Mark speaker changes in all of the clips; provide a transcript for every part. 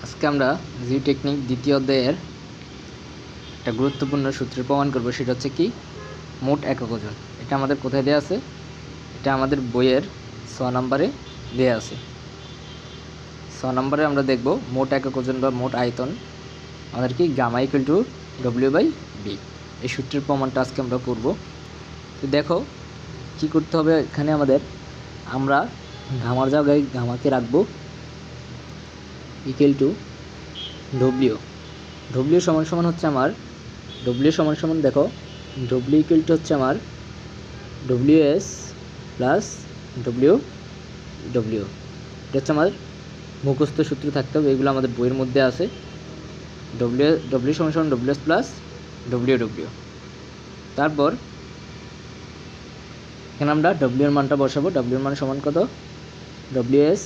Speaker 1: আজকে আমরা জিওটেকনিক দ্বিতীয় অধ্যায়ের একটা গুরুত্বপূর্ণ সূত্রের প্রমাণ করব, সেটা হচ্ছে কি মোট একক ওজন। এটা আমাদের কোথায় দেওয়া আছে? এটা আমাদের বইয়ের 6 নম্বরে দেওয়া আছে। 6 নম্বরে আমরা দেখব মোট একক ওজন বা মোট আয়তন আমাদের কি গামা ইকুয়াল টু W/B। এই সূত্রের প্রমাণটা আজকে আমরা করব। তো দেখো কি করতে হবে, এখানে আমরা গামার জায়গায় গামাকে রাখবো ইকুয়াল টু ডব্লিউ সমান সমান হচ্ছে আমার দেখো ডব্লিউ ইকুয়াল টু হচ্ছে আমার WS প্লাস ডব্লিউ। এটা হচ্ছে আমার মুখস্থ সূত্র থাকতে হবে, এগুলো আমাদের বইয়ের মধ্যে আছে। ডব্লিউ সমান সমান WS প্লাস ডব্লিউ। তারপর এখানে আমরা ডব্লিউর মানটা বসাবো। ডব্লিউর মান সমান কত? WS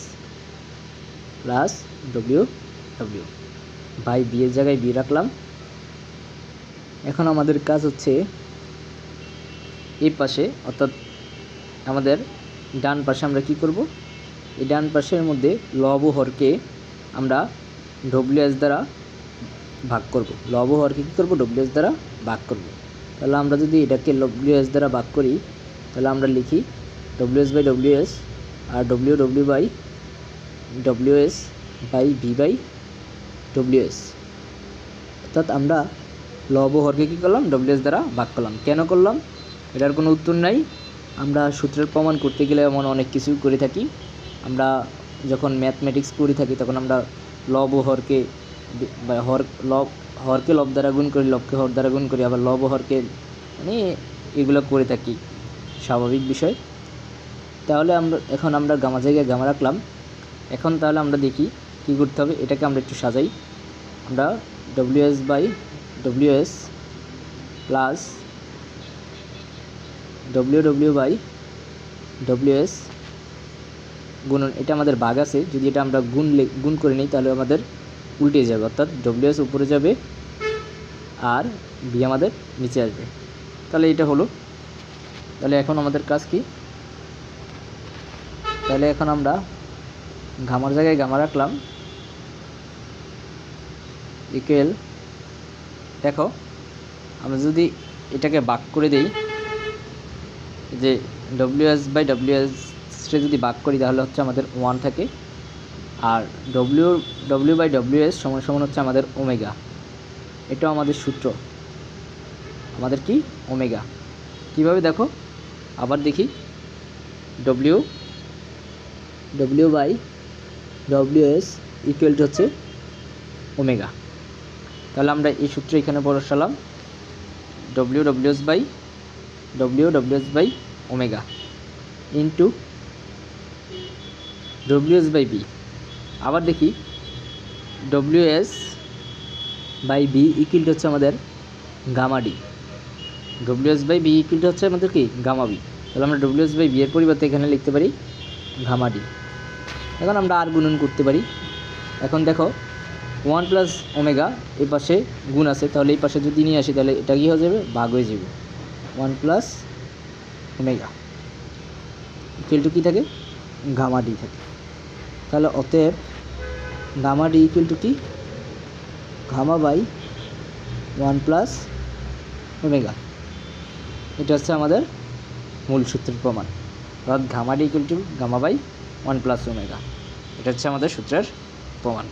Speaker 1: plus W by B এর জায়গায় বি রাখলাম। এখন আমাদের কাজ হচ্ছে এই পাশে, অর্থাৎ আমাদের ডান পাশে আমরা কি করব, এই ডান পাশের মধ্যে লব ও হরকে আমরা WS দ্বারা ভাগ করব। লব ও হরকে কী করব? WS দ্বারা ভাগ করব। তাহলে আমরা যদি এটাকে WS দ্বারা ভাগ করি, তাহলে আমরা লিখি WS/WS R WS by B/WS। অর্থাৎ আমরা লব ও হরকে কী করলাম? WS দ্বারা ভাগ করলাম। কেন করলাম এটার কোনো উত্তর নাই। আমরা সূত্রের প্রমাণ করতে গেলে এমন অনেক কিছুই করে থাকি। আমরা যখন ম্যাথমেটিক্স করে থাকি তখন আমরা লব ও হরকে হরকে লব দ্বারা গুণ করি, লবকে হর দ্বারা গুণ করি, আবার লব ও হরকে মানে এগুলো করে থাকি, স্বাভাবিক বিষয়। তাহলে আমরা গামা জায়গায় গামা রাখলাম। এখন তাহলে আমরা দেখি কী করতে হবে, এটাকে আমরা একটু সাজাই। আমরা WS/WS প্লাস WS গুণন, এটা আমাদের ভাগ আছে, যদি এটা আমরা গুণ করে নিই তাহলে আমাদের উল্টে যাবে, অর্থাৎ WS উপরে যাবে আর B আমাদের নিচে আসবে। তাহলে এটা হলো। তাহলে এখন আমাদের কাজ কি? তাহলে এখন আমরা গামার জায়গায় গামা রাখলাম ইকুয়াল, দেখো আমরা যদি এটাকে ভাগ করে দিই, যে WS/WS যদি ভাগ করি তাহলে হচ্ছে আমাদের 1 থাকে, আর W/WS সমান সমান হচ্ছে আমাদের ওমেগা। এটাও আমাদের সূত্র, আমাদের কি ওমেগা। কীভাবে দেখো আবার দেখি, WS ইকুয়াল টু হচ্ছে ওমেগা। তাহলে আমরা এই সূত্র এখানে বসালাম, WS/WS ওমেগা ইন্টু WS/B। আবার দেখি WS/B ইকুয়াল টু হচ্ছে আমাদের gamma D. WS/B equal to হচ্ছে আমাদের কি গামা বি। তাহলে আমরা WS/B এর পরিবর্তে এখানে লিখতে পারি গামা ডি। এখন আমরা আর গুণন করতে পারি। এখন দেখো 1 প্লাস ওমেগা এই পাশে গুণ আছে, তাহলে এই পাশে যদি নিয়ে আসি তাহলে এটা কি হয়ে যাবে? ভাগ হয়ে যাবে। 1 প্লাস ওমেগা ইকুয়াল টু কী থাকে? গামা ডি থাকে। তাহলে অতএব গামা ডি ইকুয়াল টু কি? Gamma by 1 plus omega. এটা হচ্ছে আমাদের মূল সূত্রের প্রমাণ, অর্থাৎ gamma D equal to gamma by 1 plus omega. এটা হচ্ছে আমাদের সূত্রের প্রমাণ।